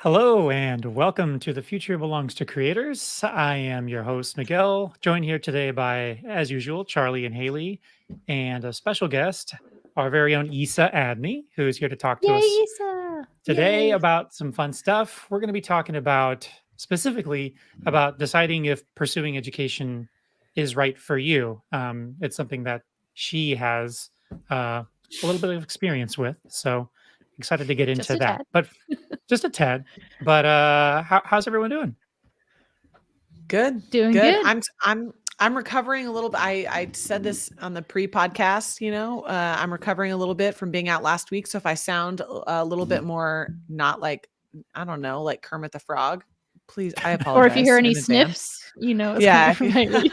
Hello and welcome to The Future Belongs to Creators. I am your host, Miguel, joined here today by, as usual, Charlie and Haley, and a special guest, our very own Issa Adney, who is here to talk to Yay, us Issa! today Yay. about some fun stuff. We're going to be talking about specifically about deciding if pursuing education is right for you. It's something that she has a little bit of experience with. So excited to get Just into a that. tad. But just a tad. But how's everyone doing? Good. Doing Good. good. I'm recovering a little bit. I said this on the pre-podcast, I'm recovering a little bit from being out last week. So if I sound a little bit more not like, I don't know, like Kermit the Frog, please, I apologize. Or if you hear any in advance. sniffs, it's coming from Haley.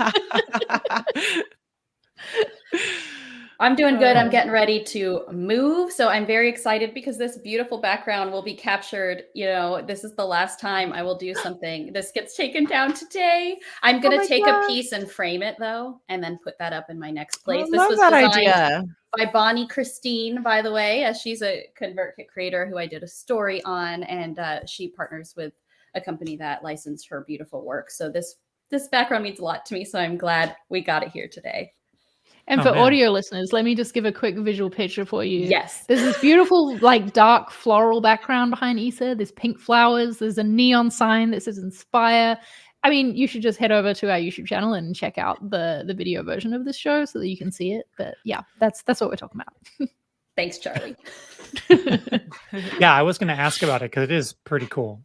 I'm doing good. I'm getting ready to move. So I'm very excited because this beautiful background will be captured. This is the last time I will do something. This gets taken down today. I'm going to take a piece and frame it though, and then put that up in my next place. I love that idea. By Bonnie Christine, by the way, as she's a ConvertKit creator who I did a story on, and she partners with a company that licensed her beautiful work. So this background means a lot to me. So I'm glad we got it here today. And for audio listeners, let me just give a quick visual picture for you. Yes. There's this beautiful, dark floral background behind Issa. There's pink flowers. There's a neon sign that says Inspire. I mean, you should just head over to our YouTube channel and check out the video version of this show so that you can see it. But yeah, that's what we're talking about. Thanks, Charlie. Yeah, I was going to ask about it because it is pretty cool.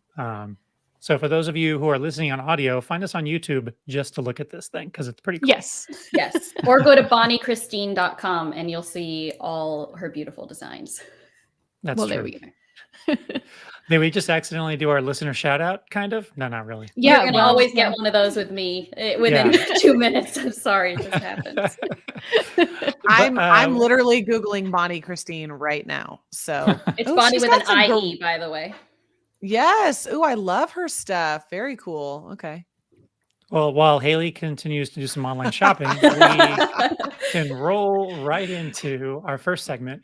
So for those of you who are listening on audio, find us on YouTube just to look at this thing because it's pretty cool. Yes. Or go to bonniechristine.com and you'll see all her beautiful designs. That's true. There we go. Did we just accidentally do our listener shout out? Kind of? No, not really. Yeah, you're going to always get one of those with me within 2 minutes. I'm sorry, it just happens. I'm literally Googling Bonnie Christine right now. So it's Bonnie with an IE, by the way. Yes. Oh, I love her stuff. Very cool. Okay. Well, while Haley continues to do some online shopping, we can roll right into our first segment,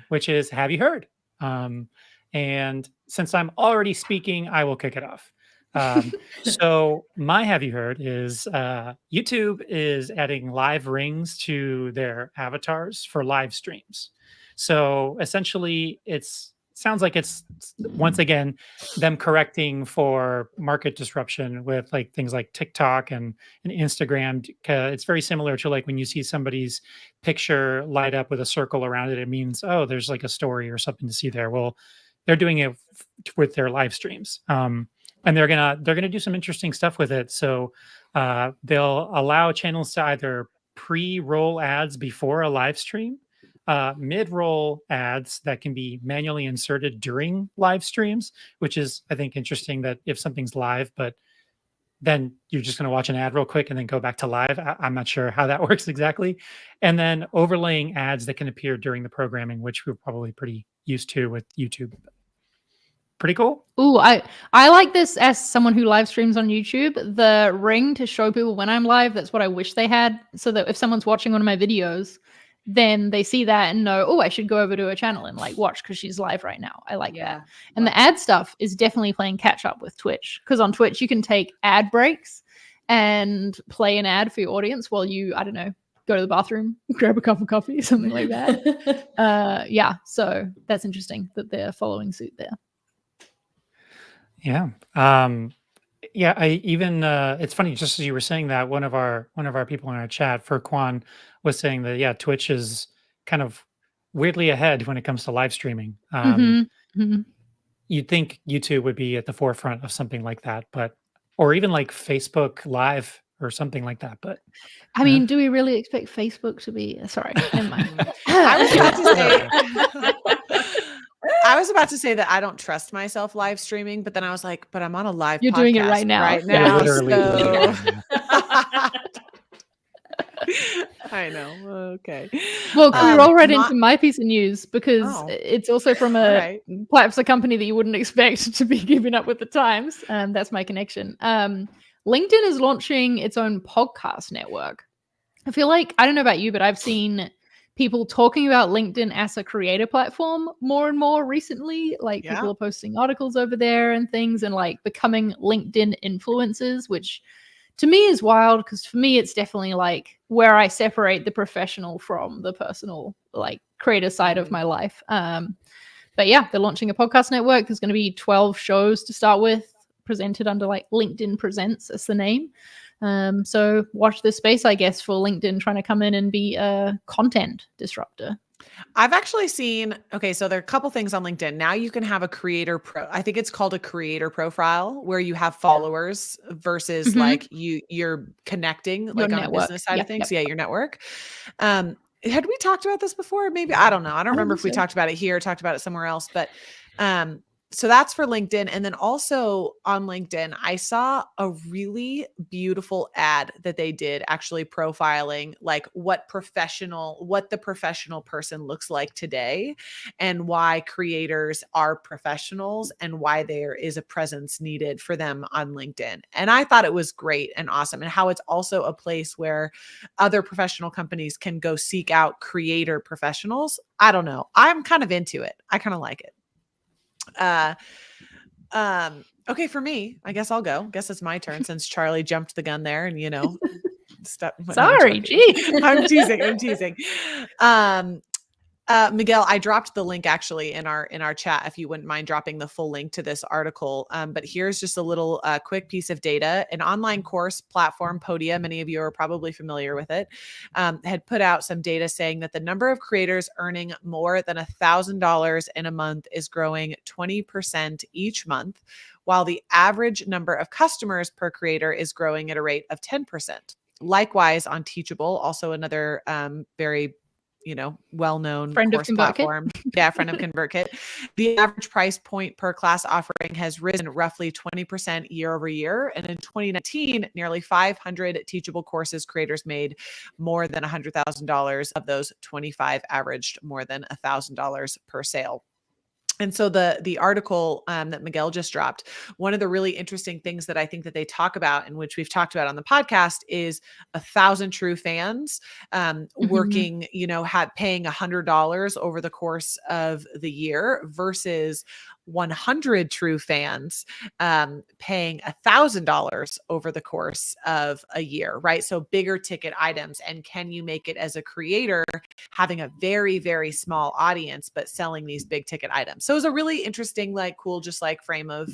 which is Have You Heard? And since I'm already speaking, I will kick it off. So my Have You Heard is YouTube is adding live rings to their avatars for live streams. So essentially sounds like it's once again them correcting for market disruption with things like TikTok and Instagram. It's very similar to when you see somebody's picture light up with a circle around it, it means, oh, there's a story or something to see there. Well, they're doing it with their live streams. And they're gonna do some interesting stuff with it. So they'll allow channels to either pre-roll ads before a live stream, mid-roll ads that can be manually inserted during live streams, which is, I think, interesting that if something's live, but then you're just going to watch an ad real quick and then go back to live. I'm not sure how that works exactly. And then overlaying ads that can appear during the programming, which we're probably pretty used to with YouTube. Pretty cool. Ooh, I like this as someone who live streams on YouTube. The ring to show people when I'm live, that's what I wish they had. So that if someone's watching one of my videos, then they see that and know, oh, I should go over to her channel and watch because she's live right now. I like that. And the ad stuff is definitely playing catch up with Twitch, because on Twitch you can take ad breaks and play an ad for your audience while you, I don't know, go to the bathroom, grab a cup of coffee, something like that. Yeah, so that's interesting that they're following suit there. Yeah. Yeah, I even it's funny, just as you were saying that, one of our people in our chat, Furquan, was saying that Twitch is kind of weirdly ahead when it comes to live streaming. You'd think YouTube would be at the forefront of something like that, or even Facebook Live or something like that. But I mean, do we really expect Facebook to be? Sorry, never mind. I was about to say that I don't trust myself live streaming, but then I was like, but I'm on a live You're podcast doing it right now. Yeah, literally. I know. Okay. Well, can we roll right into my piece of news, because it's also from perhaps a company that you wouldn't expect to be keeping up with the times. That's my connection. LinkedIn is launching its own podcast network. I feel like, I don't know about you, but I've seen people talking about LinkedIn as a creator platform more and more recently. Like Yeah. people are posting articles over there and things and like becoming LinkedIn influencers, which to me is wild because for me it's definitely like where I separate the professional from the personal, like creator side of my life. But yeah, they're launching a podcast network. There's going to be 12 shows to start with, presented under like LinkedIn Presents as the name. So watch this space, I guess, for LinkedIn trying to come in and be a content disruptor. I've actually seen, okay, so there are a couple things on LinkedIn. Now you can have a I think it's called a creator profile where you have followers versus like you're connecting Your like on network. a business side of things. Yep. Yeah, your network. Had we talked about this before? Maybe, I don't know. I don't remember if we talked about it here, talked about it somewhere else, but so that's for LinkedIn. And then also on LinkedIn, I saw a really beautiful ad that they did actually profiling like what the professional person looks like today and why creators are professionals and why there is a presence needed for them on LinkedIn. And I thought it was great and awesome, and how it's also a place where other professional companies can go seek out creator professionals. I don't know. I'm kind of into it. I kind of like it. Okay, for me, I guess I'll go. Guess it's my turn since Charlie jumped the gun there and step. Sorry, geez. I'm teasing. Miguel, I dropped the link actually in our chat if you wouldn't mind dropping the full link to this article. But here's just a little quick piece of data. An online course platform, Podia, many of you are probably familiar with it, had put out some data saying that the number of creators earning more than $1,000 in a month is growing 20% each month, while the average number of customers per creator is growing at a rate of 10%. Likewise, on Teachable, also another very well-known Friend of course ConvertKit. platform. Yeah, friend of ConvertKit. The average price point per class offering has risen roughly 20% year over year. And in 2019, nearly 500 Teachable courses creators made more than $100,000. Of those, 25 averaged more than $1,000 per sale. And so the article that Miguel just dropped, one of the really interesting things that I think that they talk about, and which we've talked about on the podcast, is 1,000 true fans working, paying $100 over the course of the year versus 100 true fans paying $1,000 over the course of a year, right? So bigger ticket items. And can you make it as a creator having a very, very small audience, but selling these big ticket items? So it was a really interesting, like cool, just like frame of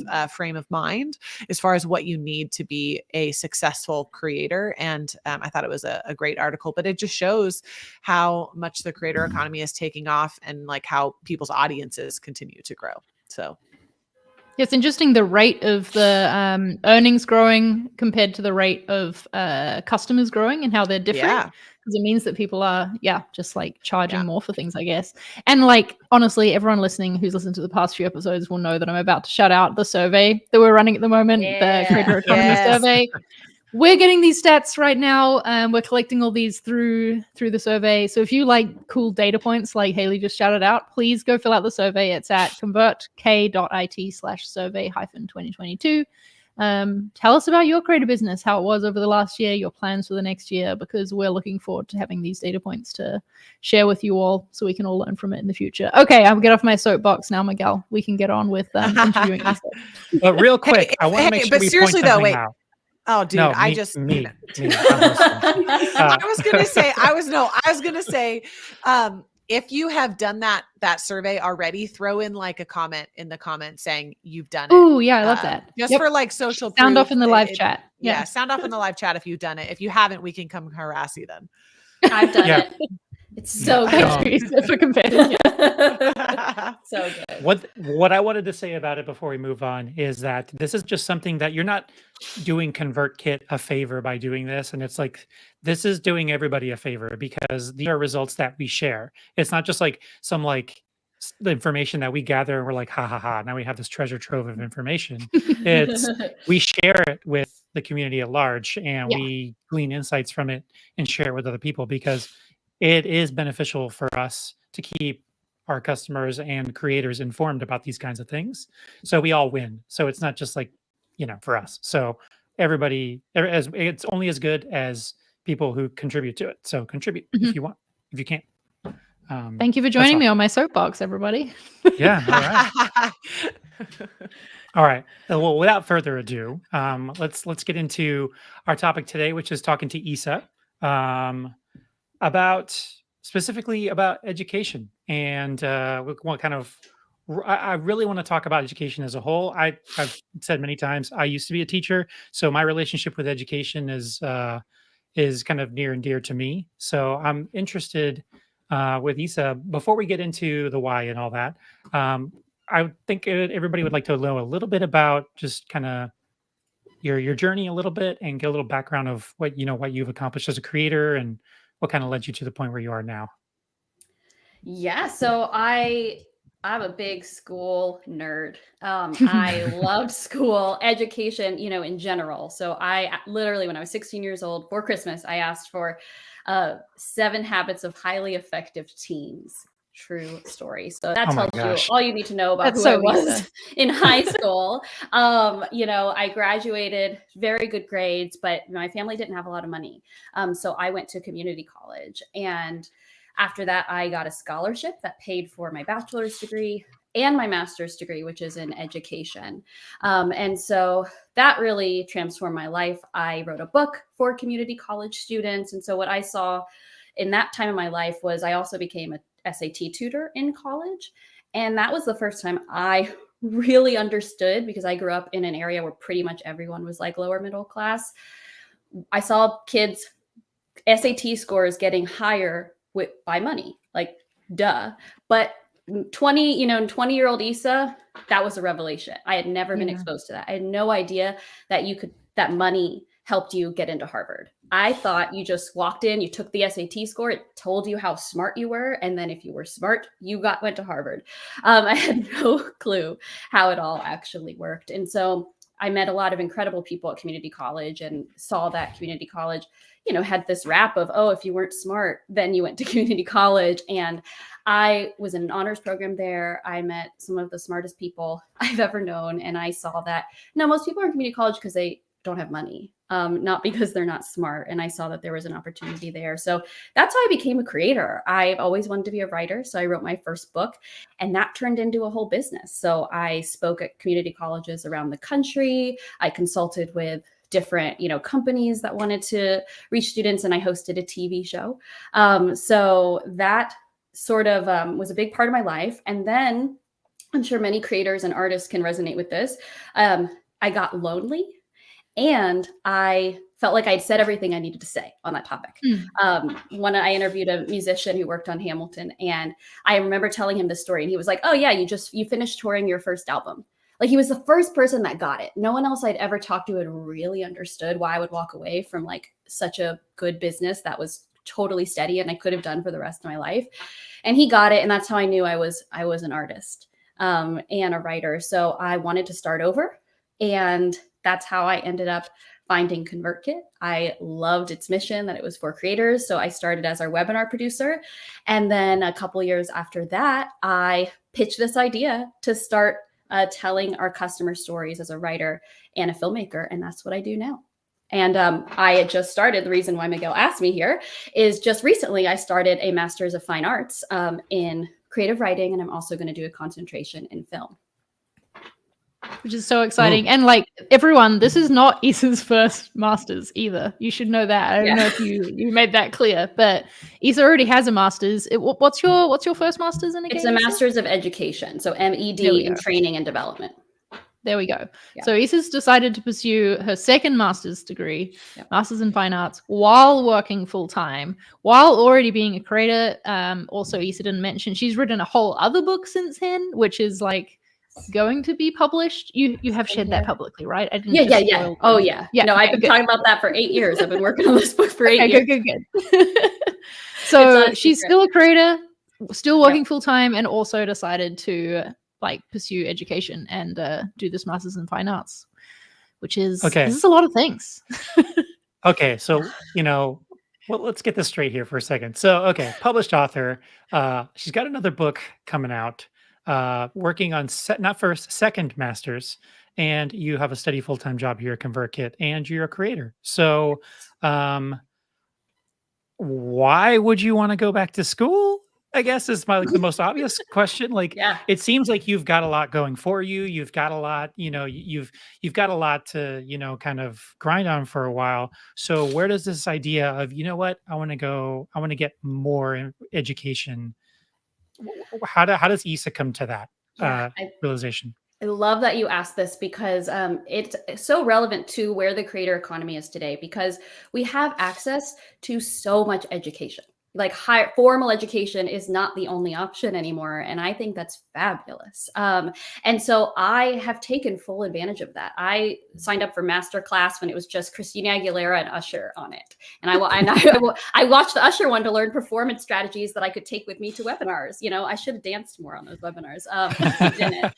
mind as far as what you need to be a successful creator. And I thought it was a great article, but it just shows how much the creator economy is taking off and like how people's audiences continue to grow. So it's interesting the rate of the earnings growing compared to the rate of customers growing and how they're different. Yeah. Because it means that people are, just like charging more for things, I guess. And like, honestly, everyone listening who's listened to the past few episodes will know that I'm about to shout out the survey that we're running at the moment, the Creator Economy Survey. We're getting these stats right now. We're collecting all these through the survey. So if you like cool data points like Haley just shouted out, please go fill out the survey. It's at convertk.it/survey-2022. Tell us about your creative business, how it was over the last year, your plans for the next year, because we're looking forward to having these data points to share with you all so we can all learn from it in the future. Okay, I'll get off my soapbox now, Miguel. We can get on with interviewing yourself. But real quick, I want to make sure but we seriously point though, something wait. out. Oh, dude, No, I'm me. hosting. I was gonna say, if you have done that survey already, throw in like a comment in the comments saying you've done it. Oh yeah, I love that. Just for like social sound proof. off in the live chat. Yeah, sound off in the live chat if you've done it. If you haven't, we can come harass you then. I've done it. It's so good. So good. What I wanted to say about it before we move on is that this is just something that you're not doing ConvertKit a favor by doing this. And it's like, this is doing everybody a favor because these are results that we share. It's not just like some like the information that we gather and we're like, ha ha ha, now we have this treasure trove of information. It's we share it with the community at large and we glean insights from it and share it with other people because it is beneficial for us to keep our customers and creators informed about these kinds of things. So we all win. So it's not just like, for us. So everybody, it's only as good as people who contribute to it. So contribute if you want, if you can. Thank you for That's joining all. me on my soapbox, everybody. Yeah. All right. All right. Well, without further ado, let's get into our topic today, which is talking to Isa about specifically about education and what kind of. I really want to talk about education as a whole. I've said many times I used to be a teacher, so my relationship with education is kind of near and dear to me. So I'm interested with Isa. Before we get into the why and all that, I would think everybody would like to know a little bit about just kind of your journey a little bit and get a little background of what you've accomplished as a creator and what kind of led you to the point where you are now. Yeah, so I'm a big school nerd. I loved school education, in general. So I literally, when I was 16 years old for Christmas, I asked for 7 Habits of Highly Effective Teens. True story. So that Oh my tells you gosh. all you need to know about That's who I so was Isa. in high school. I graduated, very good grades, but my family didn't have a lot of money. So I went to community college, and after that, I got a scholarship that paid for my bachelor's degree and my master's degree, which is in education. And so that really transformed my life. I wrote a book for community college students. And so what I saw in that time of my life was I also became a SAT tutor in college. And that was the first time I really understood, because I grew up in an area where pretty much everyone was like lower middle class. I saw kids' SAT scores getting higher by money, like duh. But 20-year-old Issa, that was a revelation. I had never been Yeah. exposed to that. I had no idea that money helped you get into Harvard. I thought you just walked in, you took the SAT score, it told you how smart you were, and then if you were smart, you went to Harvard. I had no clue how it all actually worked. And so I met a lot of incredible people at community college and saw that community college, had this rap of, oh, if you weren't smart, then you went to community college. And I was in an honors program there. I met some of the smartest people I've ever known. And I saw that, no, most people are in community college because they don't have money, not because they're not smart. And I saw that there was an opportunity there. So that's how I became a creator. I've always wanted to be a writer. So I wrote my first book, and that turned into a whole business. So I spoke at community colleges around the country. I consulted with different, companies that wanted to reach students, and I hosted a TV show. So that sort of was a big part of my life. And then I'm sure many creators and artists can resonate with this. I got lonely, and I felt like I'd said everything I needed to say on that topic. When I interviewed a musician who worked on Hamilton, and I remember telling him this story, and he was like, oh yeah, you finished touring your first album. Like, he was the first person that got it. No one else I'd ever talked to had really understood why I would walk away from like such a good business that was totally steady and I could have done for the rest of my life. And he got it. And that's how I knew I was an artist and a writer. So I wanted to start over. And that's how I ended up finding ConvertKit. I loved its mission, that it was for creators. So I started as our webinar producer. And then a couple years after that, I pitched this idea to start telling our customer stories as a writer and a filmmaker. And that's what I do now. And I had just started, the reason why Miguel asked me here is just recently I started a Master's of Fine Arts in creative writing. And I'm also going to do a concentration in film. Which is so exciting. And like everyone, this is not Isa's first master's either. You should know that. I don't know if you made that clear, but Isa already has a master's. What's your first master's in again? It's a Master's of Education. So MED in training and development. There we go. Yeah. So Isa's decided to pursue her second master's degree, Master's in Fine Arts, while working full-time, while already being a creator. Also, Isa didn't mention she's written a whole other book since then, which is like going to be published. You have shared that publicly, right? I didn't. Yeah. Oh yeah. No, I've been talking about that for 8 years. I've been working on this book for 8 years. Good. So she's still a creator, still working full time, and also decided to like pursue education and do this Master's in Fine Arts, which is this is a lot of things. Okay, so well, let's get this straight here for a second. So published author. She's got another book coming out. Working on second master's, and you have a steady full-time job here at ConvertKit, and you're a creator. So why would you want to go back to school? I guess is my like the most obvious question. Like Yeah. it seems like you've got a lot going for you. You've got a lot, you've got a lot to, kind of grind on for a while. So where does this idea of, what, I want to get more education. How does Issa come to that Yeah. realization? I love that you asked this because it's so relevant to where the creator economy is today, because we have access to so much education. Like high formal education is not the only option anymore. And I think that's fabulous. And so I have taken full advantage of that. I signed up for masterclass when it was just Christina Aguilera and Usher on it. And I watched the Usher one to learn performance strategies that I could take with me to webinars. I should have danced more on those webinars. Didn't.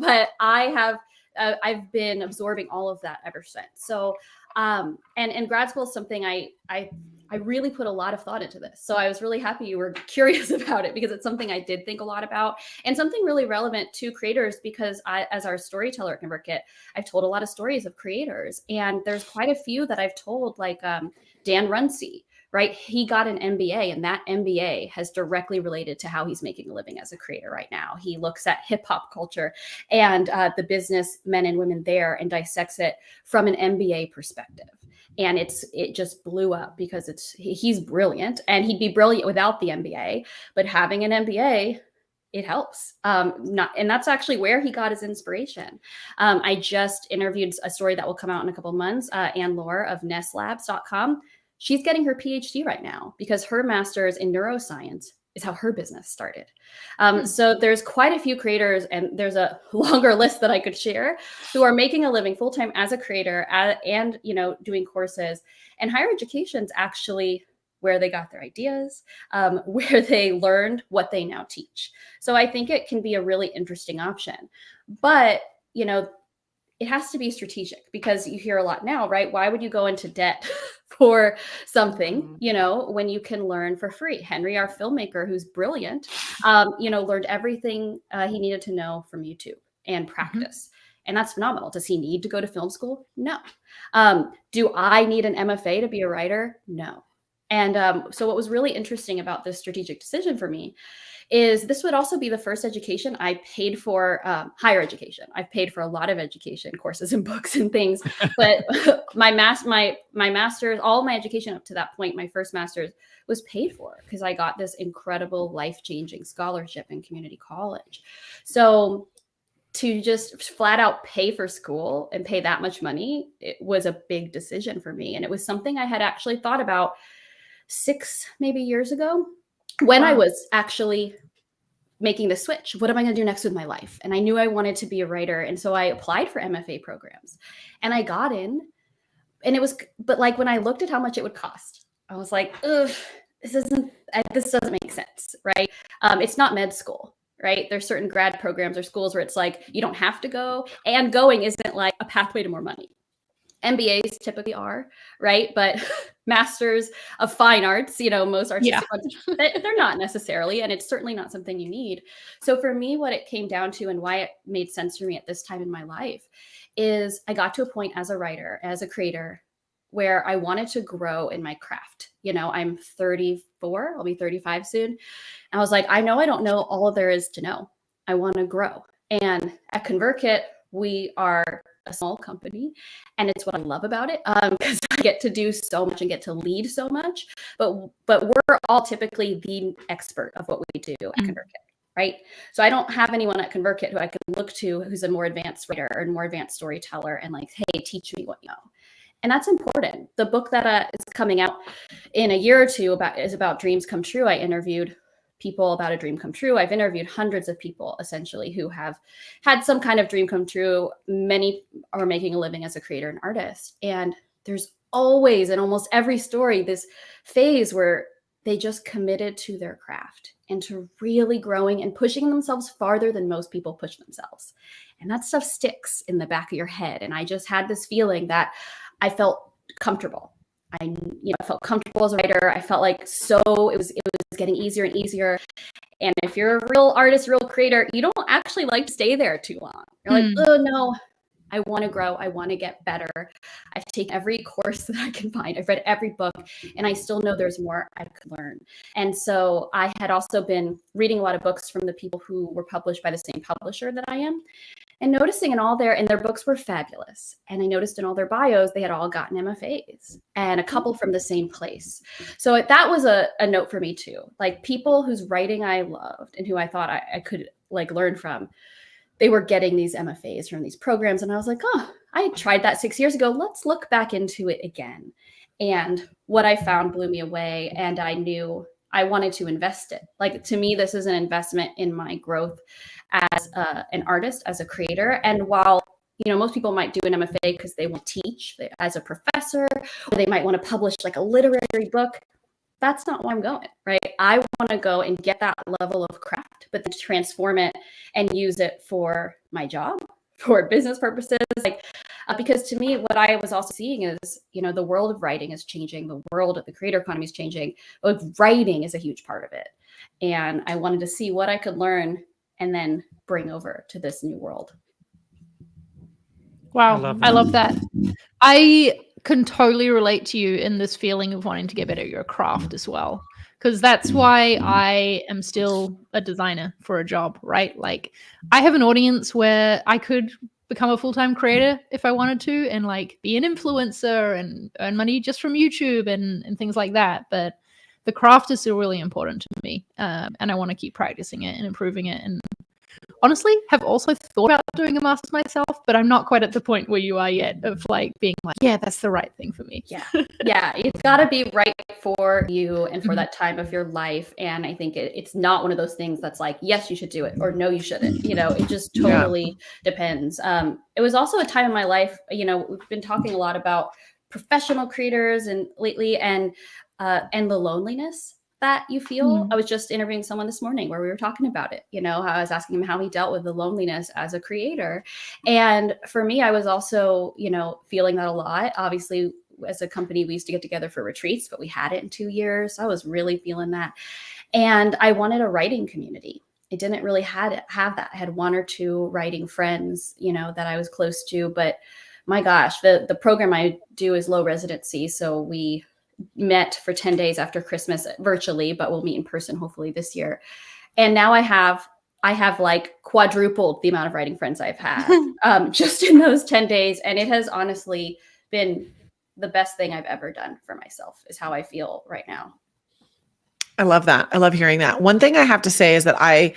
But I've been absorbing all of that ever since. So, and grad school is something I really put a lot of thought into this. So I was really happy you were curious about it, because it's something I did think a lot about, and something really relevant to creators, because as our storyteller at ConvertKit, I've told a lot of stories of creators, and there's quite a few that I've told, like Dan Runcie. Right. He got an MBA, and that MBA has directly related to how he's making a living as a creator right now. He looks at hip hop culture and the business men and women there and dissects it from an MBA perspective. And it just blew up because he's brilliant, and he'd be brilliant without the MBA, but having an MBA, it helps. And that's actually where he got his inspiration. I just interviewed a story that will come out in a couple of months, Anne Lore of nestlabs.com. She's getting her PhD right now because her master's in neuroscience is how her business started. So there's quite a few creators, and there's a longer list that I could share, who are making a living full-time as a creator and doing courses. And higher education's actually where they got their ideas, where they learned what they now teach. So I think it can be a really interesting option. But, it has to be strategic, because you hear a lot now, right? Why would you go into debt for something, when you can learn for free? Henry, our filmmaker, who's brilliant, learned everything he needed to know from YouTube and practice. And that's phenomenal. Does he need to go to film school? No. Do I need an MFA to be a writer? No. And so what was really interesting about this strategic decision for me is this would also be the first education I paid for, higher education. I've paid for a lot of education courses and books and things, but my master's, all my education up to that point, my first master's, was paid for because I got this incredible life-changing scholarship in community college. So to just flat out pay for school and pay that much money, it was a big decision for me. And it was something I had actually thought about 6 maybe years ago, when I was actually making the switch. What am I going to do next with my life? And I knew I wanted to be a writer. And so I applied for MFA programs, and I got in, and but like when I looked at how much it would cost, I was like, ugh, this doesn't make sense, right? It's not med school, right? There's certain grad programs or schools where it's like, you don't have to go, and going isn't like a pathway to more money. MBAs typically are, right? But masters of fine arts, most artistic ones, they're not necessarily, and it's certainly not something you need. So for me, what it came down to, and why it made sense for me at this time in my life, is I got to a point as a writer, as a creator, where I wanted to grow in my craft. I'm 34, I'll be 35 soon. And I was like, I know I don't know all there is to know. I want to grow. And at ConvertKit, we are a small company, and it's what I love about it, because I get to do so much and get to lead so much, but we're all typically the expert of what we do at ConvertKit, right? So I don't have anyone at ConvertKit who I can look to who's a more advanced writer or more advanced storyteller and like, hey, teach me what you know. And that's important. The book that is coming out in a year or two is about dreams come true. I interviewed people about a dream come true. I've interviewed hundreds of people essentially who have had some kind of dream come true. Many are making a living as a creator and artist. And there's always, in almost every story, this phase where they just committed to their craft and to really growing and pushing themselves farther than most people push themselves. And that stuff sticks in the back of your head. And I just had this feeling that I felt comfortable. I felt comfortable as a writer. I felt like it was getting easier and easier. And if you're a real artist, real creator, you don't actually like to stay there too long. You're like, oh no, I want to grow. I want to get better. I've taken every course that I can find. I've read every book, and I still know there's more I could learn. And so I had also been reading a lot of books from the people who were published by the same publisher that I am, and noticing and their books were fabulous. And I noticed in all their bios, they had all gotten MFAs, and a couple from the same place. So that was a note for me too. Like, people whose writing I loved and who I thought I could like learn from, they were getting these MFAs from these programs. And I was like, oh, I tried that 6 years ago. Let's look back into it again. And what I found blew me away. And I knew I wanted to invest it. Like, to me, this is an investment in my growth as an artist, as a creator. And while, you know, most people might do an MFA because they want to teach as a professor, or they might want to publish like a literary book, that's not where I'm going, right? I want to go and get that level of craft, but then transform it and use it for my job, for business purposes. Like, because to me, what I was also seeing is, you know, the world of writing is changing. The world of the creator economy is changing. But writing is a huge part of it. And I wanted to see what I could learn and then bring over to this new world. Wow. I love that. I can totally relate to you in this feeling of wanting to get better at your craft as well. Because that's why I am still a designer for a job, right? Like, I have an audience where I could become a full-time creator if I wanted to, and like be an influencer and earn money just from YouTube and things like that. But the craft is still really important to me. And I want to keep practicing it and improving it. And honestly, have also thought about doing a master's myself, but I'm not quite at the point where you are yet of like being like, yeah, that's the right thing for me. Yeah. It's got to be right for you and for that time of your life. And I think it's not one of those things that's like, yes, you should do it, or no, you shouldn't. You know, it just totally depends. It was also a time in my life, you know, we've been talking a lot about professional creators and lately, and the loneliness that you feel. I was just interviewing someone this morning where we were talking about it. You know, I was asking him how he dealt with the loneliness as a creator. And for me, I was also, you know, feeling that a lot. Obviously, as a company, we used to get together for retreats, but we had it in 2 years. So I was really feeling that. And I wanted a writing community. I didn't really have that. I had 1 or 2 writing friends, you know, that I was close to. But my gosh, the program I do is low residency. So we met for 10 days after Christmas virtually, but we'll meet in person hopefully this year. And now I have like quadrupled the amount of writing friends I've had just in those 10 days. And it has honestly been the best thing I've ever done for myself, is how I feel right now. I love that. I love hearing that. One thing I have to say is that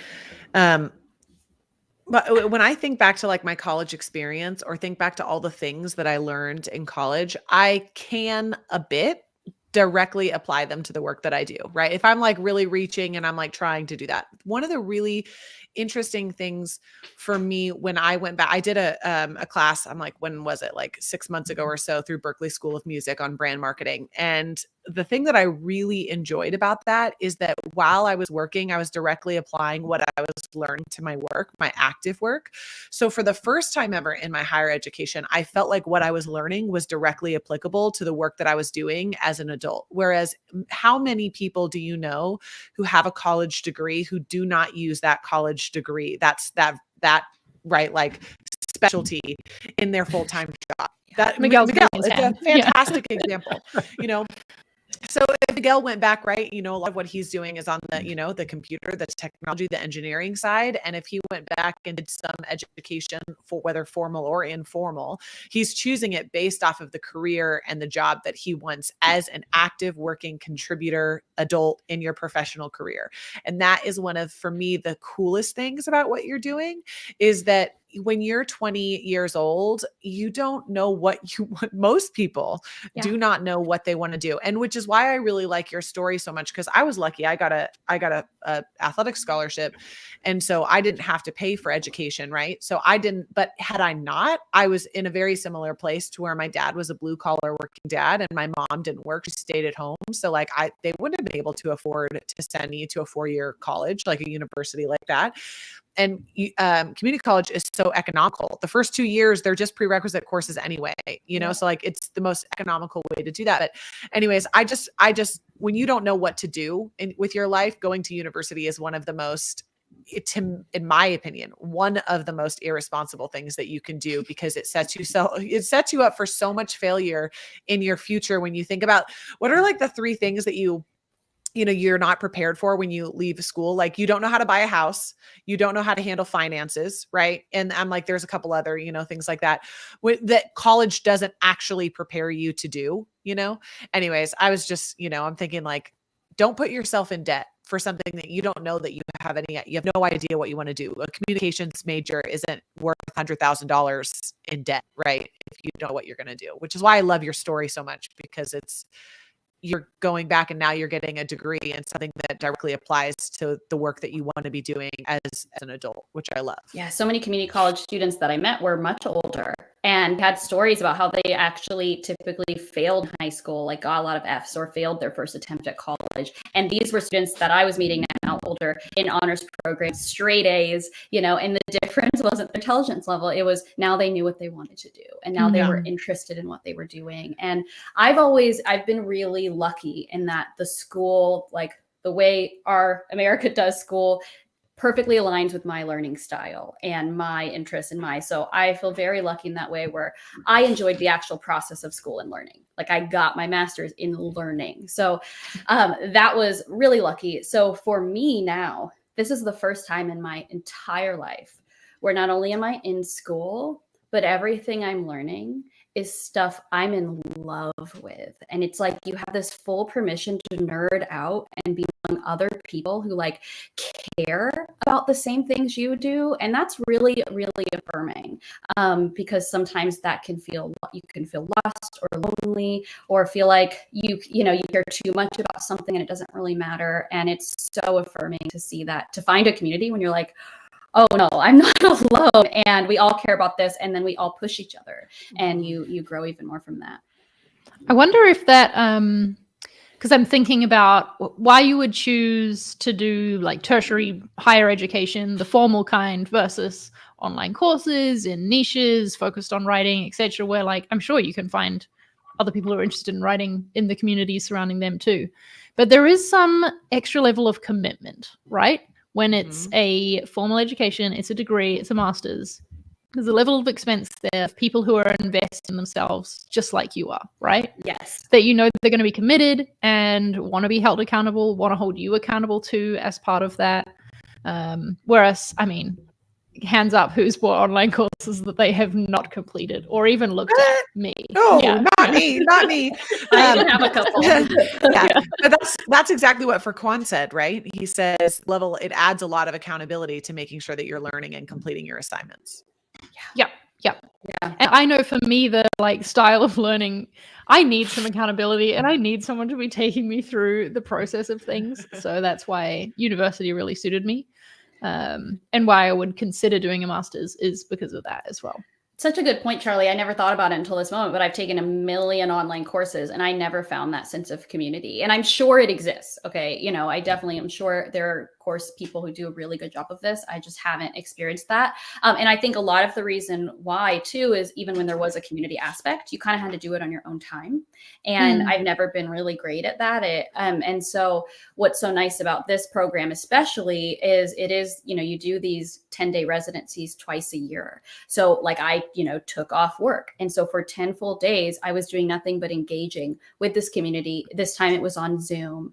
but when I think back to like my college experience, or think back to all the things that I learned in college, I can a bit directly apply them to the work that I do, right? If I'm like really reaching and I'm like trying to do that. One of the really interesting things for me when I went back, I did a class, I'm like, when was it? Like 6 months ago or so, through Berklee School of Music on brand marketing. And the thing that I really enjoyed about that is that while I was working, I was directly applying what I was learning to my work, my active work. So for the first time ever in my higher education, I felt like what I was learning was directly applicable to the work that I was doing as an adult. Whereas how many people do you know who have a college degree who do not use that college degree, that right, like specialty, in their full-time job? That Miguel is a fantastic example, you know. So if Miguel went back, right, you know, a lot of what he's doing is on the, you know, the computer, the technology, the engineering side. And if he went back and did some education, for whether formal or informal, he's choosing it based off of the career and the job that he wants as an active working contributor adult in your professional career. And that is one of, for me, the coolest things about what you're doing, is that when you're 20 years old, you don't know what you want. Most people do not know what they want to do. And which is why I really like your story so much, because I was lucky. I got a athletic scholarship. And so I didn't have to pay for education. Right. So I didn't, but had I not, I was in a very similar place to where my dad was a blue collar working dad and my mom didn't work. She stayed at home. So like they wouldn't have been able to afford to send me to a 4-year college, like a university like that. And community college is so economical. The first 2 years, they're just prerequisite courses anyway, you know? So like, it's the most economical way to do that. But anyways, I just, when you don't know what to do with your life, going to university is one of the most in my opinion, one of the most irresponsible things that you can do, because it sets you up for so much failure in your future. When you think about what are like the three things that you're not prepared for when you leave school. Like, you don't know how to buy a house. You don't know how to handle finances. Right. And I'm like, there's a couple other, things like that that college doesn't actually prepare you to do, anyways. I was just, I'm thinking like, don't put yourself in debt for something that you don't know that you have no idea what you want to do. A communications major isn't worth $100,000 in debt, right? If you know what you're going to do, which is why I love your story so much, because you're going back and now you're getting a degree in something that directly applies to the work that you want to be doing as an adult, which I love. Yeah, so many community college students that I met were much older and had stories about how they actually typically failed high school, like got a lot of Fs or failed their first attempt at college. And these were students that I was meeting now, older, in honors programs, straight A's, and the difference wasn't their intelligence level. It was now they knew what they wanted to do, and now they were interested in what they were doing. And I've been really lucky in that the school, like the way our America does school, perfectly aligns with my learning style and my interests so I feel very lucky in that way, where I enjoyed the actual process of school and learning. Like, I got my master's in learning. So that was really lucky. So for me now, this is the first time in my entire life where not only am I in school, but everything I'm learning is stuff I'm in love with. And it's like you have this full permission to nerd out and be among other people who like care about the same things you do. And that's really, really affirming, because sometimes that you can feel lost or lonely, or feel like you care too much about something and it doesn't really matter. And it's so affirming to see that, to find a community when you're like, oh no, I'm not alone, and we all care about this, and then we all push each other, and you grow even more from that. I wonder if that, because I'm thinking about why you would choose to do like tertiary higher education, the formal kind, versus online courses in niches focused on writing, etc., where like I'm sure you can find other people who are interested in writing in the community surrounding them too. But there is some extra level of commitment, right? When it's a formal education, it's a degree, it's a master's. There's a level of expense there of people who are investing in themselves just like you are, right? Yes. That they're going to be committed and want to be held accountable, want to hold you accountable too as part of that. Whereas, I mean, hands up who's bought online courses that they have not completed or even looked at. Me. No, not me. I even have a couple. Yeah. But that's exactly what Furquan said, right? He says it adds a lot of accountability to making sure that you're learning and completing your assignments. Yeah. And I know for me, the like style of learning, I need some accountability and I need someone to be taking me through the process of things. So that's why university really suited me. And why I would consider doing a master's is because of that as well. Such a good point, Charlie. I never thought about it until this moment, but I've taken a million online courses and I never found that sense of community. And I'm sure it exists. Okay. I definitely am sure there are course people who do a really good job of this. I just haven't experienced that. And I think a lot of the reason why too is even when there was a community aspect, you kind of had to do it on your own time. And I've never been really great at that. And so what's so nice about this program, especially, is you do these 10-day residencies twice a year. So like I took off work. And so for 10 full days, I was doing nothing but engaging with this community. This time it was on Zoom.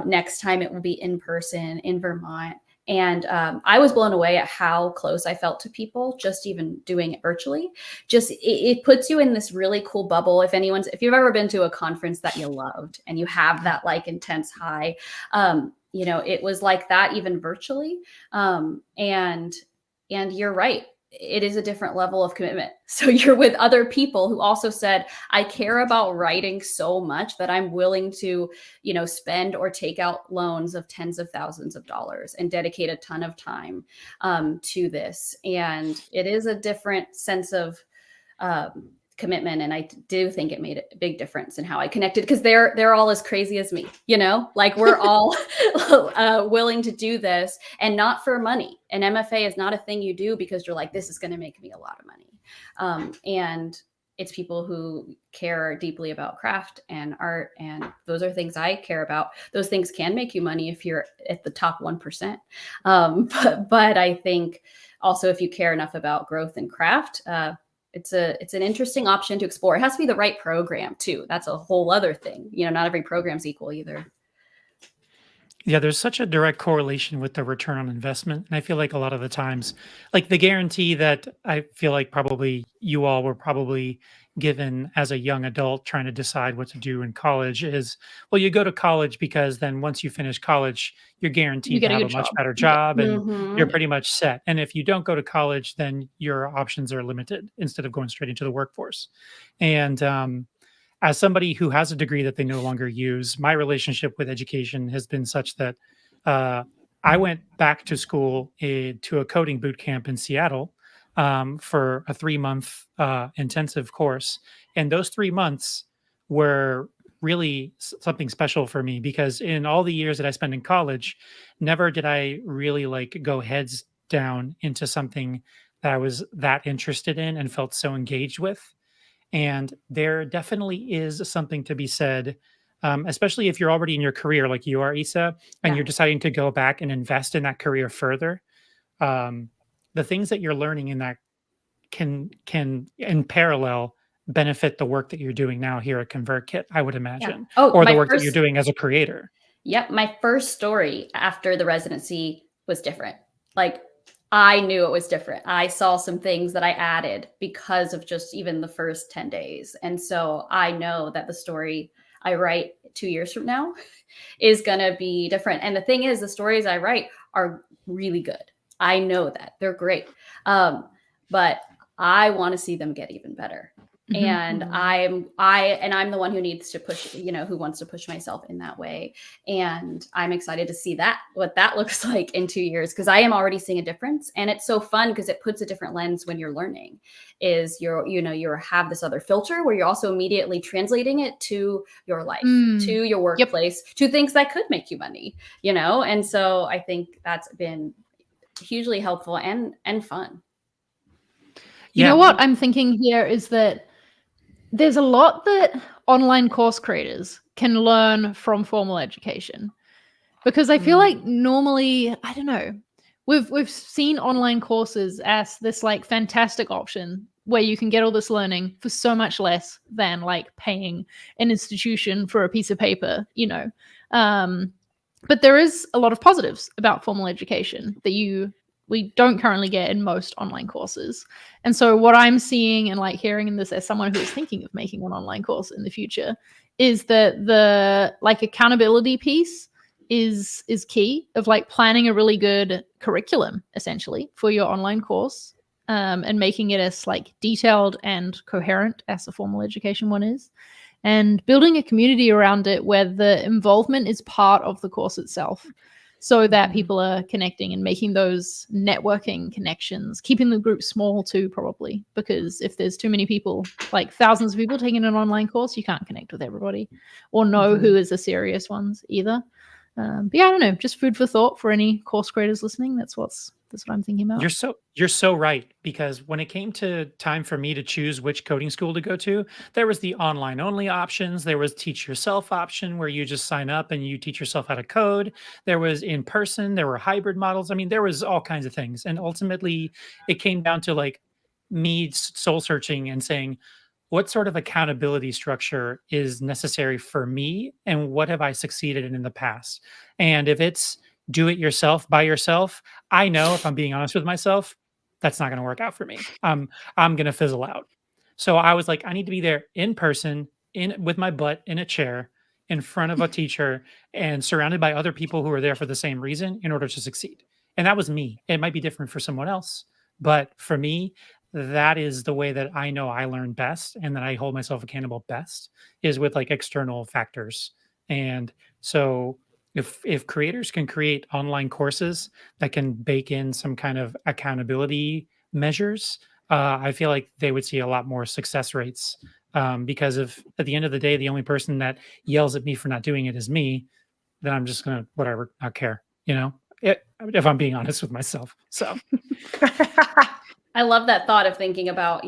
Next time it will be in person in Vermont. And I was blown away at how close I felt to people, just even doing it virtually. Just it puts you in this really cool bubble. If you've ever been to a conference that you loved and you have that like intense high, it was like that even virtually. And you're right. It is a different level of commitment. So you're with other people who also said, I care about writing so much that I'm willing to, spend or take out loans of tens of thousands of dollars and dedicate a ton of time to this. And it is a different sense of commitment. And I do think it made a big difference in how I connected, because they're all as crazy as me, like we're all willing to do this, and not for money. An MFA is not a thing you do because you're like, this is going to make me a lot of money. And It's people who care deeply about craft and art, and those are things I care about. Those things can make you money if you're at the top 1%. But I think also if you care enough about growth and craft, it's an interesting option to explore. It has to be the right program too. That's a whole other thing. Not every program's equal either. Yeah, there's such a direct correlation with the return on investment. And I feel like a lot of the times, like the guarantee that I feel like probably you all were probably given as a young adult trying to decide what to do in college is, well, you go to college because then once you finish college, you're You guaranteed to get a have a good much job. better Yeah. job and you're Mhm. pretty much set. And if you don't go to college, then your options are limited instead of going straight into the workforce. And as somebody who has a degree that they no longer use, my relationship with education has been such that uh, I went back to school to a coding boot camp in Seattle for a 3 month intensive course. And those 3 months were really something special for me because in all the years that I spent in college, never did I really like go heads down into something that I was that interested in and felt so engaged with. And there definitely is something to be said, especially if you're already in your career like you are, Isa, and Yeah. you're deciding to go back and invest in that career further. Um, the things that you're learning in that can in parallel benefit the work that you're doing now here at ConvertKit, I would Yeah. imagine, Oh, or the work that you're doing as a creator. my first story after the residency was different. Like, I knew it was different. I saw some things that I added because of just even the first 10 days. And so I know that the story I write 2 years from now is going to be different. And the thing is, the stories I write are really good. I know that they're great. But I want to see them get even better. Mhm. And Mhm. I'm the one who needs to push, who wants to push myself in that way. And I'm excited to see what that looks like in 2 years, because I am already seeing a difference. And it's so fun because it puts a different lens when you're learning. Is you have this other filter where you're also immediately translating it to your life, to your Yep. workplace, to things that could make you money, And so I think that's been hugely helpful and fun. You know Yeah, what I'm thinking here is that there's a lot that online course creators can learn from formal education. Because I feel like normally, I don't know, we've seen online courses as this like fantastic option where you can get all this learning for so much less than like paying an institution for a piece of paper. But there is a lot of positives about formal education that we don't currently get in most online courses. And so what I'm seeing and like hearing in this as someone who is thinking of making an online course in the future is that the like accountability piece is key of like planning a really good curriculum essentially for your online course, and making it as like detailed and coherent as a formal education one is, and building a community around it where the involvement is part of the course itself so that people are connecting and making those networking connections, keeping the group small too, probably, because if there's too many people, like thousands of people taking an online course, you can't connect with everybody or know who is the serious ones either. But yeah, I don't know, just food for thought for any course creators listening. That's what I'm thinking about. you're so right, because when it came to time for me to choose which coding school to go to, there was the online only options, there was teach yourself option where you just sign up and you teach yourself how to code. There was in person, there were hybrid models. I mean, there was all kinds of things. And ultimately it came down to like me soul searching and saying, what sort of accountability structure is necessary for me and what have I succeeded in the past? And if it's do it yourself by yourself, I know if I'm being honest with myself, that's not going to work out for me. I'm going to fizzle out. So I was like, I need to be there in person, in with my butt in a chair, in front of a teacher, and surrounded by other people who are there for the same reason in order to succeed. And that was me. It might be different for someone else, but for me, that is the way that I know I learn best and that I hold myself accountable best is with like external factors. And so if creators can create online courses that can bake in some kind of accountability measures, I feel like they would see a lot more success rates. Because if at the end of the day, the only person that yells at me for not doing it is me, then I'm just gonna whatever, not care, if I'm being honest with myself. So I love that thought of thinking about,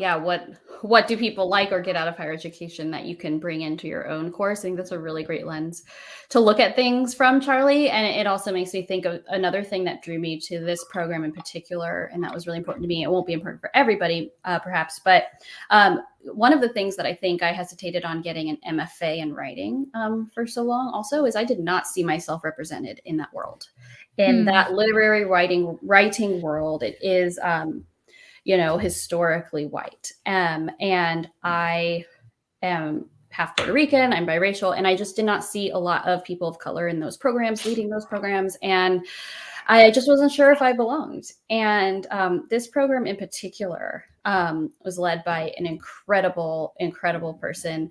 what do people like or get out of higher education that you can bring into your own course. I think that's a really great lens to look at things from, Charlie. And it also makes me think of another thing that drew me to this program in particular, and that was really important to me. It won't be important for everybody, perhaps, but one of the things that I think I hesitated on getting an MFA in writing for so long also is I did not see myself represented in that world. In that literary writing world, it is historically white. And I am half Puerto Rican, I'm biracial, and I just did not see a lot of people of color in those programs, leading those programs. And I just wasn't sure if I belonged. And this program in particular was led by an incredible person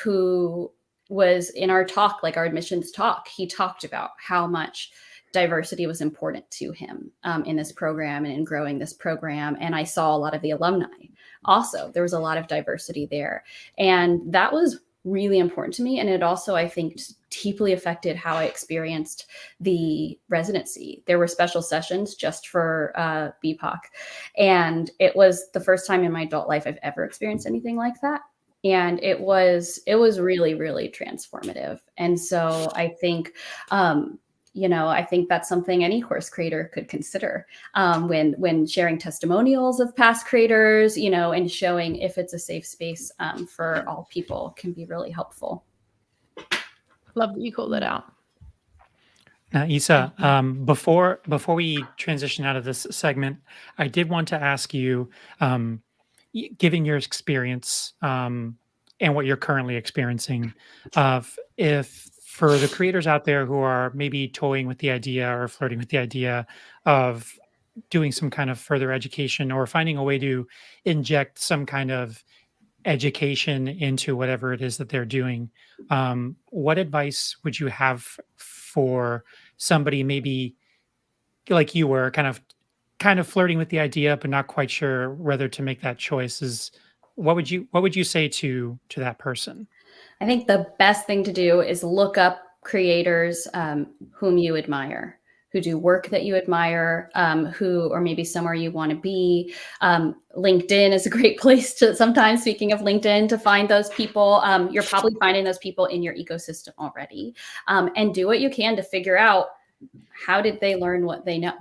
who was in our talk, like our admissions talk. He talked about how much diversity was important to him in this program and in growing this program. And I saw a lot of the alumni. Also, there was a lot of diversity there. And that was really important to me. And it also, I think, deeply affected how I experienced the residency. There were special sessions just for BPOC. And it was the first time in my adult life I've ever experienced anything like that. And it was really, really transformative. And so I think, I think that's something any course creator could consider when sharing testimonials of past creators, and showing if it's a safe space for all people can be really helpful. Love that you called that out. Now, Isa, before we transition out of this segment, I did want to ask you, given your experience and what you're currently experiencing, if for the creators out there who are maybe toying with the idea or flirting with the idea of doing some kind of further education or finding a way to inject some kind of education into whatever it is that they're doing, what advice would you have for somebody maybe like you were kind of flirting with the idea but not quite sure whether to make that choice? What would you say to that person? I think the best thing to do is look up creators whom you admire, who do work that you admire, who or maybe somewhere you want to be. LinkedIn is a great place to sometimes, speaking of LinkedIn, to find those people. You're probably finding those people in your ecosystem already. And do what you can to figure out how did they learn what they know.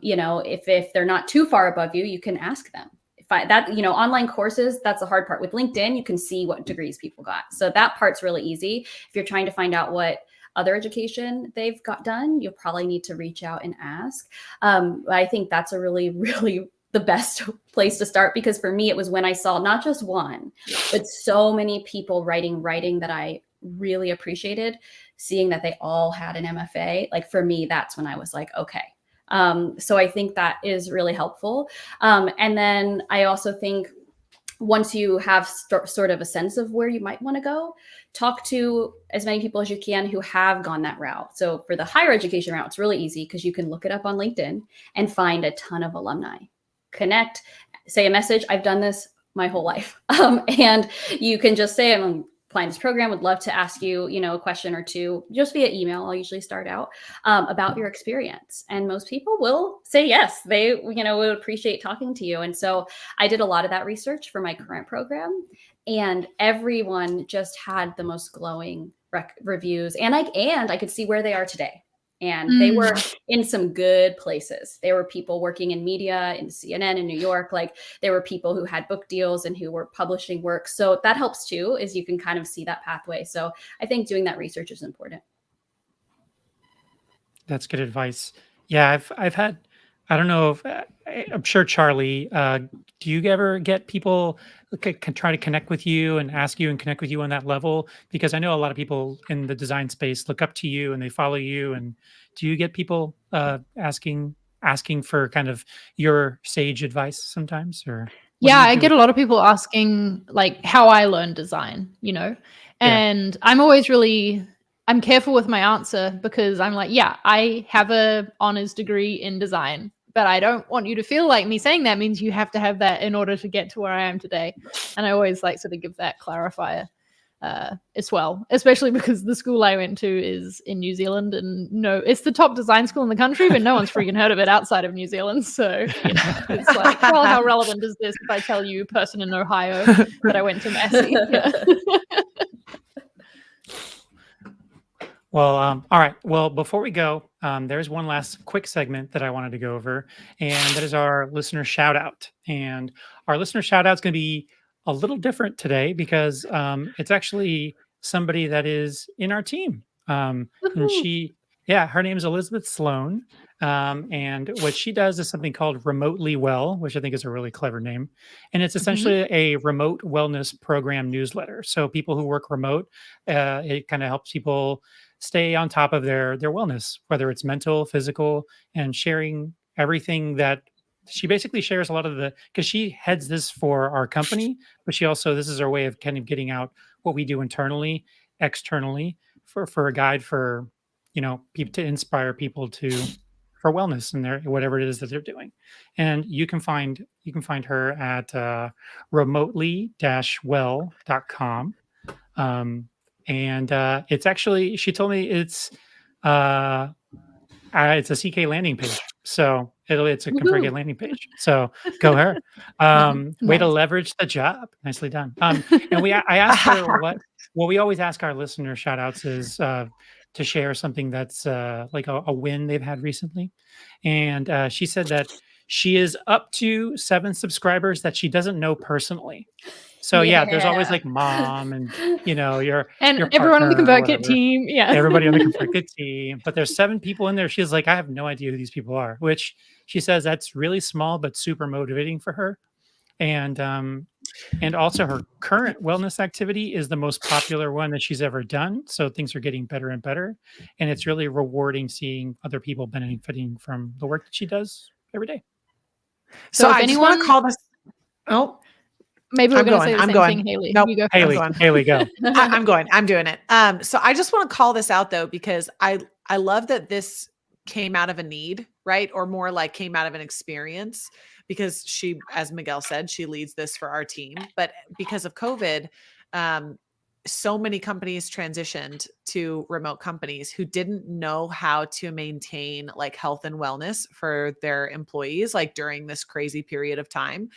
If they're not too far above you, you can ask them. Online courses, that's the hard part. With LinkedIn, you can see what degrees people got. So that part's really easy. If you're trying to find out what other education they've got done, you'll probably need to reach out and ask. I think that's a really, really the best place to start, because for me, it was when I saw not just one, but so many people writing that I really appreciated, seeing that they all had an MFA. Like for me, that's when I was like, okay. So I think that is really helpful. And then I also think once you have sort of a sense of where you might want to go, talk to as many people as you can who have gone that route. So for the higher education route, it's really easy because you can look it up on LinkedIn and find a ton of alumni. Connect, say a message. I've done this my whole life. And you can just say, I'm applying this program, would love to ask you, a question or two, just via email. I'll usually start out about your experience. And most people will say yes. They, would appreciate talking to you. And so I did a lot of that research for my current program, and everyone just had the most glowing reviews. And I could see where they are today. And they were in some good places. There were people working in media, in CNN in New York. Like there were people who had book deals and who were publishing work. So that helps too, is you can kind of see that pathway. So I think doing that research is important. That's good advice. Yeah, I've had, I don't know if, I'm sure Charlie, do you ever get people can try to connect with you and ask you and connect with you on that level? Because I know a lot of people in the design space look up to you and they follow you. And do you get people asking for kind of your sage advice sometimes? Or yeah, I get a lot of people asking like how I learned design, and I'm always I'm careful with my answer, because I'm like, yeah, I have a honors degree in design, but I don't want you to feel like me saying that means you have to have that in order to get to where I am today. And I always like sort of give that clarifier. as well, especially because the school I went to is in New Zealand, and it's the top design school in the country, but no one's freaking heard of it outside of New Zealand. So, it's like, well, how relevant is this if I tell you, person in Ohio, that I went to Massey? Yeah. Well, all right. Well, before we go, there's one last quick segment that I wanted to go over, and that is our listener shout out. And our listener shout out is going to be a little different today because it's actually somebody that is in our team. And her name is Elizabeth Sloan. And what she does is something called Remotely Well, which I think is a really clever name. And it's essentially a remote wellness program newsletter. So people who work remote, it kind of helps people stay on top of their wellness, whether it's mental, physical, and sharing everything that she basically shares a lot of because she heads this for our company, but this is her way of kind of getting out what we do internally, externally for a guide for, people to inspire people for wellness and whatever it is that they're doing. And you can find her at remotely-well.com. And it's actually, she told me it's a CK landing page. So it's a Convergent landing page. So go her. Way to leverage the job. Nicely done. And I asked her what we always ask our listener shout outs is to share something that's like a win they've had recently. And she said that she is up to 7 subscribers that she doesn't know personally. So there's always like mom and your everyone on the ConvertKit team. Yeah. Everybody on the ConvertKit team. But there's 7 people in there. She's like, I have no idea who these people are, which she says that's really small but super motivating for her. And also her current wellness activity is the most popular one that she's ever done. So things are getting better and better. And it's really rewarding seeing other people benefiting from the work that she does every day. So I just want to call this. Oh, maybe we're going to say the same thing, Haley. Nope. You go. Haley, go. I'm going. I'm doing it. So I just want to call this out though, because I love that this came out of a need, right? Or more like came out of an experience, because she, as Miguel said, she leads this for our team. But because of COVID, so many companies transitioned to remote companies who didn't know how to maintain like health and wellness for their employees, like during this crazy period of time.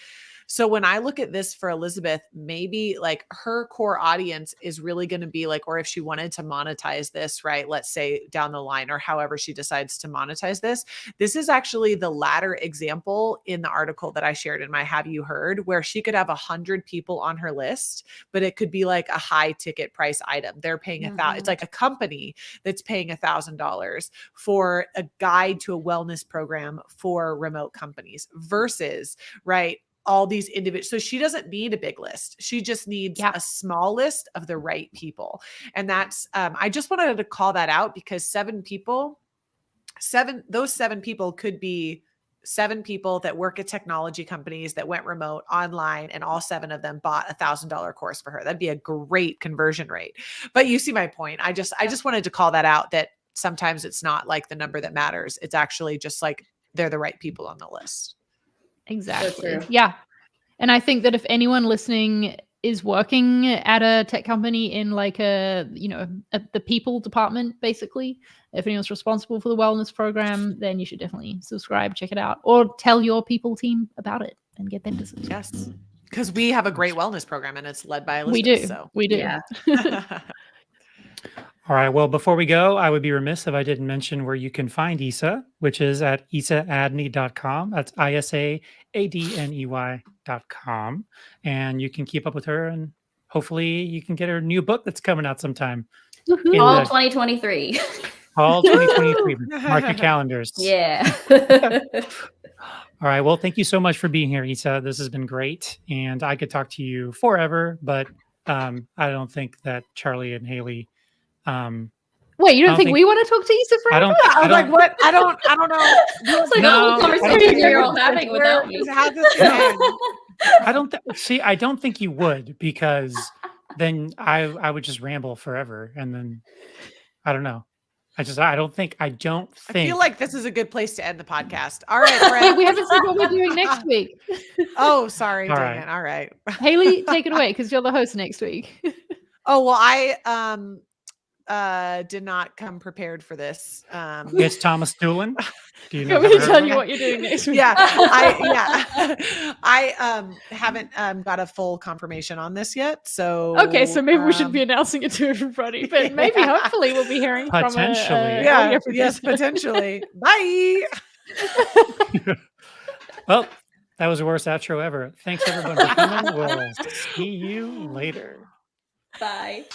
So when I look at this for Elizabeth, maybe like her core audience is really going to be like, or if she wanted to monetize this, right? Let's say down the line, or however she decides to monetize this, this is actually the latter example in the article that I shared in my Have You Heard, where she could have 100 people on her list, but it could be like a high ticket price item. They're paying it's like a company that's paying $1,000 for a guide to a wellness program for remote companies versus, right, all these individuals. So she doesn't need a big list. She just needs a small list of the right people. And that's, I just wanted to call that out because 7 people could be 7 people that work at technology companies that went remote online, and all 7 of them bought $1,000 course for her. That'd be a great conversion rate. But you see my point. I just wanted to call that out, that sometimes it's not like the number that matters. It's actually just like they're the right people on the list. Exactly. Yeah. And I think that if anyone listening is working at a tech company in like the people department, basically, if anyone's responsible for the wellness program, then you should definitely subscribe, check it out, or tell your people team about it and get them to subscribe. Yes. Because we have a great wellness program and it's led by Elizabeth. We do. Yeah. All right. Well, before we go, I would be remiss if I didn't mention where you can find Isa, which is at isaadney.com. That's ISAADNEY.com. And you can keep up with her, and hopefully you can get her new book that's coming out sometime. All 2023. All 2023. Mark your calendars. Yeah. All right. Well, thank you so much for being here, Isa. This has been great. And I could talk to you forever, but I don't think that Charlie and Haley... Wait, you don't think we want to talk to Isa forever? I'm like, what? I don't know. It's like the conversation you're all having without me. How's this going to end? I don't think you would, because then I would just ramble forever, and then I don't know. I don't think. I feel like this is a good place to end the podcast. All right, Brett. We haven't said what we're doing next week. Oh, sorry. All dang right. it. All right. Haley, take it away because you're the host next week. Oh, well, I did not come prepared for this. It's Thomas Doolin. Do you know? Can we Ever heard tell of you him? what you're doing next week? Yeah, I haven't got a full confirmation on this yet. So Okay, so maybe we should be announcing it to everybody, but maybe yeah. hopefully we'll be hearing from Potentially. yeah, audio yes, producer. potentially. Bye. Well, that was the worst outro ever. Thanks everyone for coming. We'll see you later. Bye.